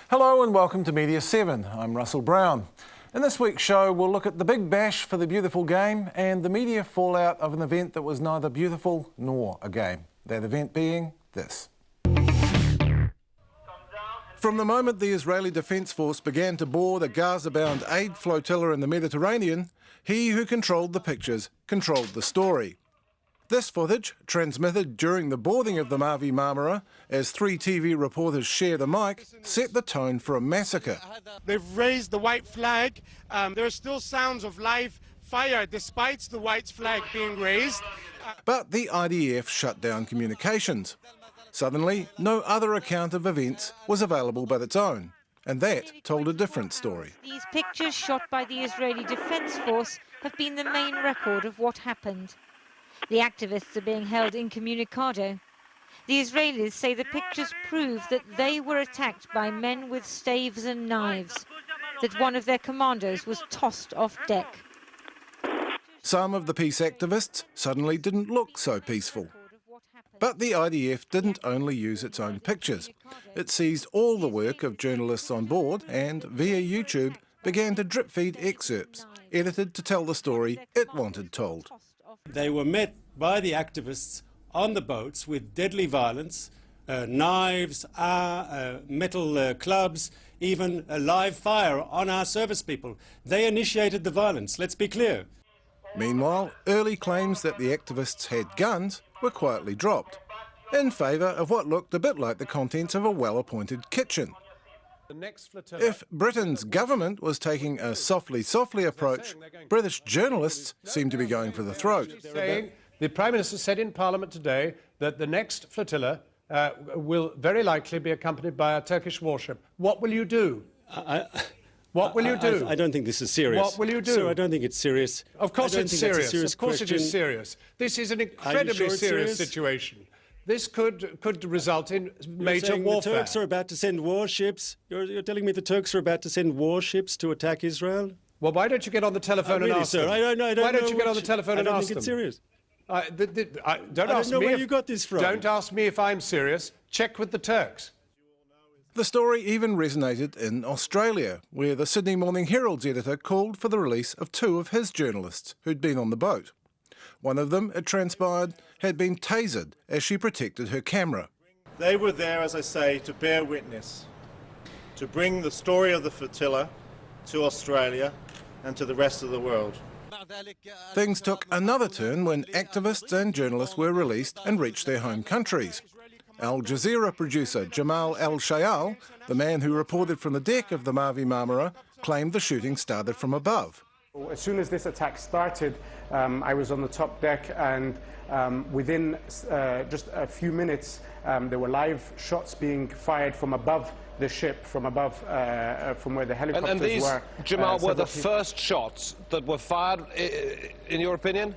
Hello and welcome to Media7. I'm Russell Brown. In this week's show, we'll look at the big bash for the beautiful game and the media fallout of an event that was neither beautiful nor a game. That event being this. From the moment the Israeli Defence Force began to board a Gaza-bound aid flotilla in the Mediterranean, he who controlled the pictures controlled the story. This footage, transmitted during the boarding of the Mavi Marmara, as 3 TV reporters share the mic, set the tone for a massacre. They've raised the white flag. There are still sounds of live fire despite the white flag being raised. But the IDF shut down communications. Suddenly, no other account of events was available but its own, and that told a different story. These pictures shot by the Israeli Defence Force have been the main record of what happened. The activists are being held incommunicado. The Israelis say the pictures prove that they were attacked by men with staves and knives, that one of their commandos was tossed off deck. Some of the peace activists suddenly didn't look so peaceful. But the IDF didn't only use its own pictures. It seized all the work of journalists on board and, via YouTube, began to drip-feed excerpts, edited to tell the story it wanted told. They were met by the activists on the boats with deadly violence, knives, metal clubs, even a live fire on our service people. They initiated the violence, let's be clear. Meanwhile, early claims that the activists had guns were quietly dropped, in favour of what looked a bit like the contents of a well-appointed kitchen. If Britain's government was taking a softly approach, British journalists seem to be going for the throat. The Prime Minister said in Parliament today that the next flotilla will very likely be accompanied by a Turkish warship. What will you do? What will you do? I don't think this is serious. What will you do? Sir, I don't think it's serious. Of course it's serious. Of course question. it is serious. This is an incredibly serious situation. This could result in major warfare. The Turks are about to send warships. You're telling me the Turks are about to send warships to attack Israel? Well, why don't you get on the telephone and ask them? I don't why don't you get on the telephone and ask them? I don't think it's serious. Don't ask me where you got this from. Don't ask me if I'm serious. Check with the Turks. The story even resonated in Australia, where the Sydney Morning Herald's editor called for the release of 2 of his journalists who'd been on the boat. One of them, it transpired, had been tasered as she protected her camera. They were there, as I say, to bear witness, to bring the story of the flotilla to Australia and to the rest of the world. Things took another turn when activists and journalists were released and reached their home countries. Al Jazeera producer Jamal El-Shayal, the man who reported from the deck of the Mavi Marmara, claimed the shooting started from above. As soon as this attack started, I was on the top deck, and within just a few minutes, there were live shots being fired from above the ship, from above, from where the helicopters and these, were. Jamal, were the first shots that were fired, in your opinion?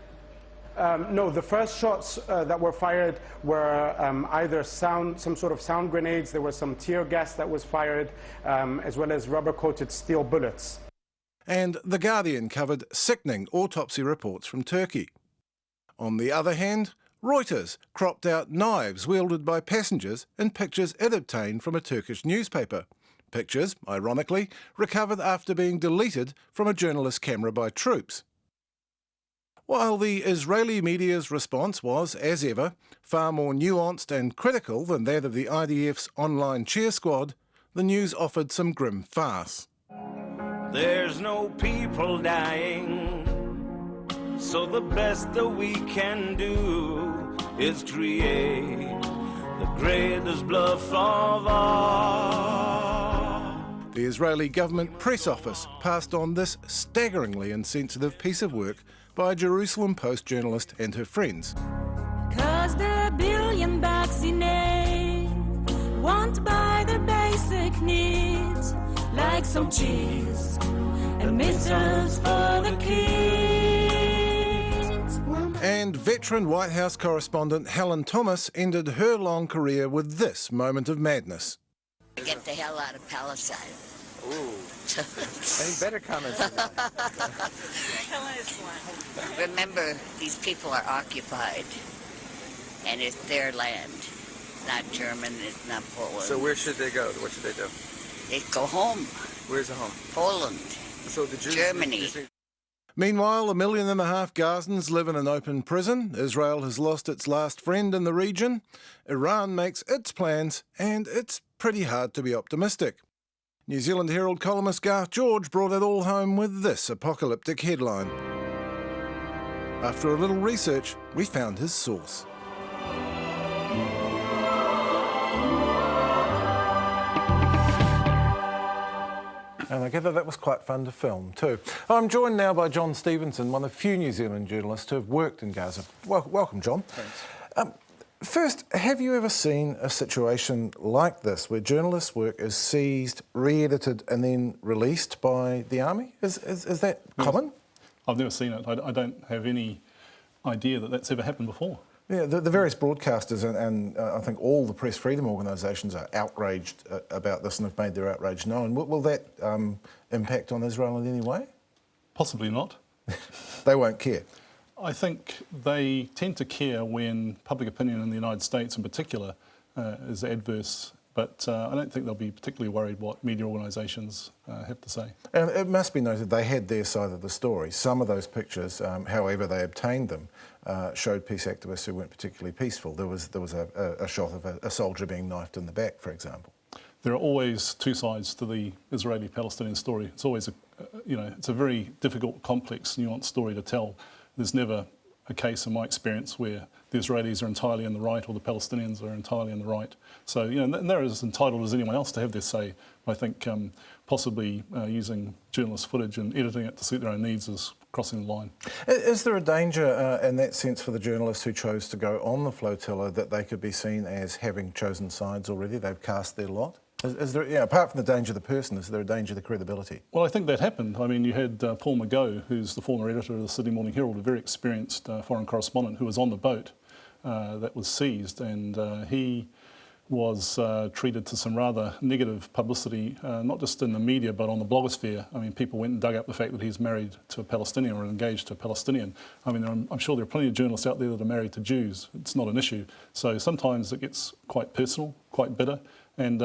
No, the first shots that were fired were either some sort of sound grenades. There was some tear gas that was fired, as well as rubber-coated steel bullets. And The Guardian covered sickening autopsy reports from Turkey. On the other hand, Reuters cropped out knives wielded by passengers in pictures it obtained from a Turkish newspaper. Pictures, ironically, recovered after being deleted from a journalist's camera by troops. While the Israeli media's response was, as ever, far more nuanced and critical than that of the IDF's online cheer squad, the news offered some grim farce. There's no people dying, so the best that we can do is create the greatest bluff of all. The Israeli government press office passed on this staggeringly insensitive piece of work by a Jerusalem Post journalist and her friends. 'Cause the billion vaccinated won't buy the basic needs, like some cheese and missiles for the kids. And veteran White House correspondent Helen Thomas ended her long career with this moment of madness. Get the hell out of Palestine. Ooh. Any better comments than that? Remember, these people are occupied, and it's their land. It's not German, it's not Poland. So where should they go? What should they do? They go home. Where's the home? Poland. So the Jews, Germany. Meanwhile, 1.5 million Gazans live in an open prison. Israel has lost its last friend in the region. Iran makes its plans, and it's pretty hard to be optimistic. New Zealand Herald columnist Garth George brought it all home with this apocalyptic headline. After a little research, we found his source. And I gather that was quite fun to film too. I'm joined now by John Stevenson, one of the few New Zealand journalists who have worked in Gaza. Welcome, John. Thanks. First, have you ever seen a situation like this, where journalists' work is seized, re-edited and then released by the army? Is that common? I've never seen it. I don't have any idea that that's ever happened before. Yeah, the various broadcasters and I think all the press freedom organisations are outraged about this and have made their outrage known. Will that impact on Israel in any way? Possibly not. They won't care. I think they tend to care when public opinion in the United States in particular is adverse, but I don't think they'll be particularly worried what media organisations have to say. And it must be noted they had their side of the story. Some of those pictures, however they obtained them, showed peace activists who weren't particularly peaceful. There was a shot of a soldier being knifed in the back, for example. There are always two sides to the Israeli-Palestinian story. It's always it's a very difficult, complex, nuanced story to tell. There's never a case, in my experience, where the Israelis are entirely in the right or the Palestinians are entirely in the right. So, and they're as entitled as anyone else to have their say. I think possibly using journalist footage and editing it to suit their own needs is crossing the line. Is there a danger in that sense for the journalists who chose to go on the flotilla that they could be seen as having chosen sides already? They've cast their lot? Is there, apart from the danger of the person, is there a danger of the credibility? Well, I think that happened. I mean, you had Paul McGough, who's the former editor of the Sydney Morning Herald, a very experienced foreign correspondent who was on the boat that was seized, and he was treated to some rather negative publicity, not just in the media but on the blogosphere. I mean, people went and dug up the fact that he's married to a Palestinian or engaged to a Palestinian. I mean, I'm sure there are plenty of journalists out there that are married to Jews. It's not an issue. So sometimes it gets quite personal, quite bitter. And,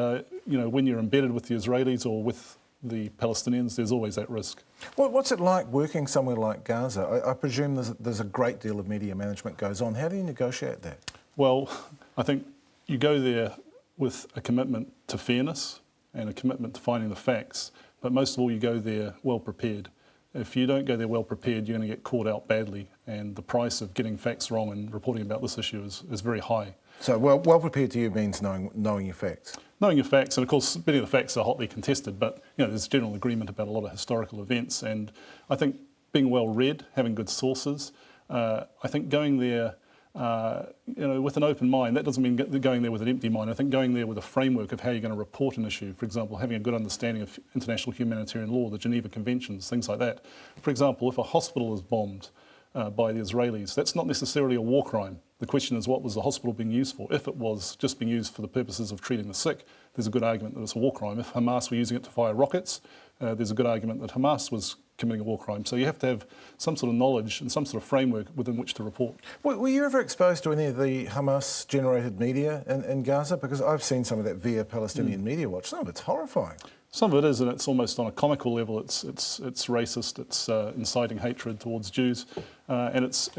when you're embedded with the Israelis or with the Palestinians, there's always that risk. What's it like working somewhere like Gaza? I presume there's a great deal of media management goes on. How do you negotiate that? Well, I think you go there with a commitment to fairness and a commitment to finding the facts, but most of all you go there well prepared. If you don't go there well prepared, you're going to get caught out badly, and the price of getting facts wrong and reporting about this issue is very high. So well prepared to you means knowing your facts? Knowing your facts, and of course many of the facts are hotly contested, but there's general agreement about a lot of historical events, and I think being well read, having good sources, I think going there with an open mind, that doesn't mean going there with an empty mind. I think going there with a framework of how you're going to report an issue, for example, having a good understanding of international humanitarian law, the Geneva Conventions, things like that. For example, if a hospital is bombed by the Israelis, that's not necessarily a war crime. The question is, what was the hospital being used for? If it was just being used for the purposes of treating the sick, there's a good argument that it's a war crime. If Hamas were using it to fire rockets, there's a good argument that Hamas was committing a war crime. So you have to have some sort of knowledge and some sort of framework within which to report. Were you ever exposed to any of the Hamas-generated media in Gaza? Because I've seen some of that via Palestinian Media Watch. Some of it's horrifying. Some of it is, and it's almost on a comical level. It's racist. It's inciting hatred towards Jews, and it's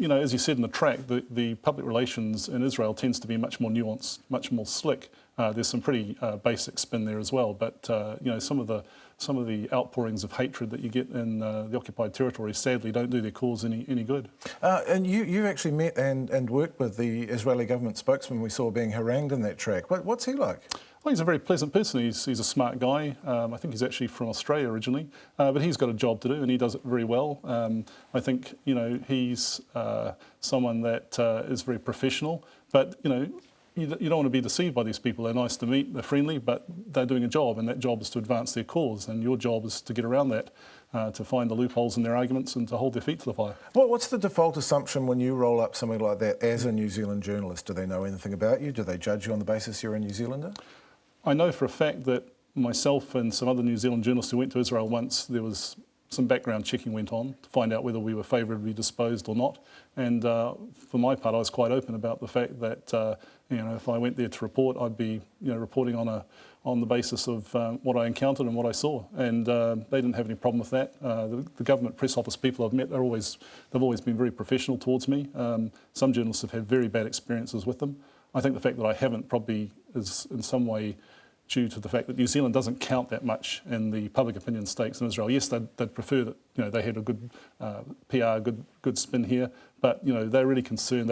as you said in the track, the public relations in Israel tends to be much more nuanced, much more slick. There's some pretty basic spin there as well, but some of the outpourings of hatred that you get in the occupied territory sadly don't do their cause any good. And you actually met and worked with the Israeli government spokesman we saw being harangued in that track. What's he like? Well, he's a very pleasant person. He's a smart guy. I think he's actually from Australia originally, but he's got a job to do and he does it very well. I think he's someone that is very professional, but you don't want to be deceived by these people. They're nice to meet, they're friendly, but they're doing a job, and that job is to advance their cause, and your job is to get around that, to find the loopholes in their arguments and to hold their feet to the fire. What's the default assumption when you roll up something like that as a New Zealand journalist? Do they know anything about you? Do they judge you on the basis you're a New Zealander? I know for a fact that myself and some other New Zealand journalists who went to Israel once, there was some background checking went on to find out whether we were favourably disposed or not. And for my part, I was quite open about the fact that if I went there to report, I'd be reporting on the basis of what I encountered and what I saw. And they didn't have any problem with that. The government press office people I've met, they've always been very professional towards me. Some journalists have had very bad experiences with them. I think the fact that I haven't probably is in some way due to the fact that New Zealand doesn't count that much in the public opinion stakes in Israel. Yes, they'd prefer that they had a good PR, good spin here, but they're really concerned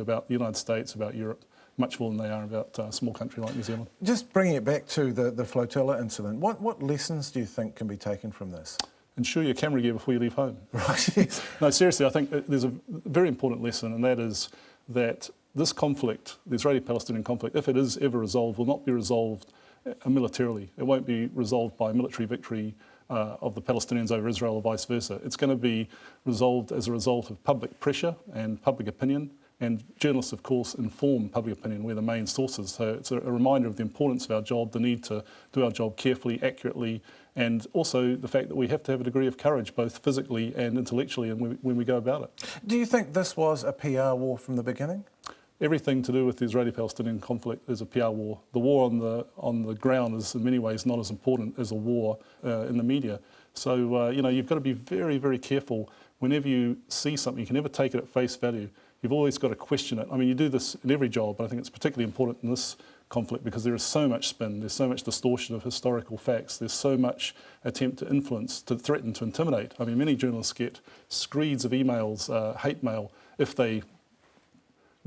about the United States, about Europe, much more than they are about a small country like New Zealand. Just bringing it back to the flotilla incident, what lessons do you think can be taken from this? Ensure your camera gear before you leave home. Right, yes. No, seriously, I think there's a very important lesson, and that is that this conflict, the Israeli-Palestinian conflict, if it is ever resolved, will not be resolved militarily. It won't be resolved by military victory of the Palestinians over Israel or vice versa. It's going to be resolved as a result of public pressure and public opinion, and journalists, of course, inform public opinion. We're the main sources. So it's a reminder of the importance of our job, the need to do our job carefully, accurately, and also the fact that we have to have a degree of courage, both physically and intellectually, when we go about it. Do you think this was a PR war from the beginning? Everything to do with the Israeli-Palestinian conflict is a PR war. The war on the ground is in many ways not as important as a war in the media. So you've got to be very, very careful whenever you see something. You can never take it at face value. You've always got to question it. I mean, you do this in every job, but I think it's particularly important in this conflict because there is so much spin, there's so much distortion of historical facts, there's so much attempt to influence, to threaten, to intimidate. I mean, many journalists get screeds of emails, hate mail, if they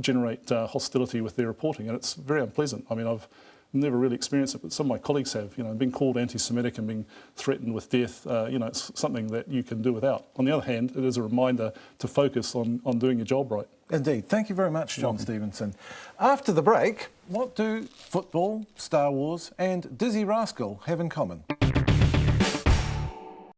generate hostility with their reporting, and it's very unpleasant. I mean, I've never really experienced it, but some of my colleagues have. Being called anti-Semitic and being threatened with death, it's something that you can do without. On the other hand, it is a reminder to focus on doing your job right. Indeed. Thank you very much, John Stevenson. After the break, what do football, Star Wars and Dizzy Rascal have in common?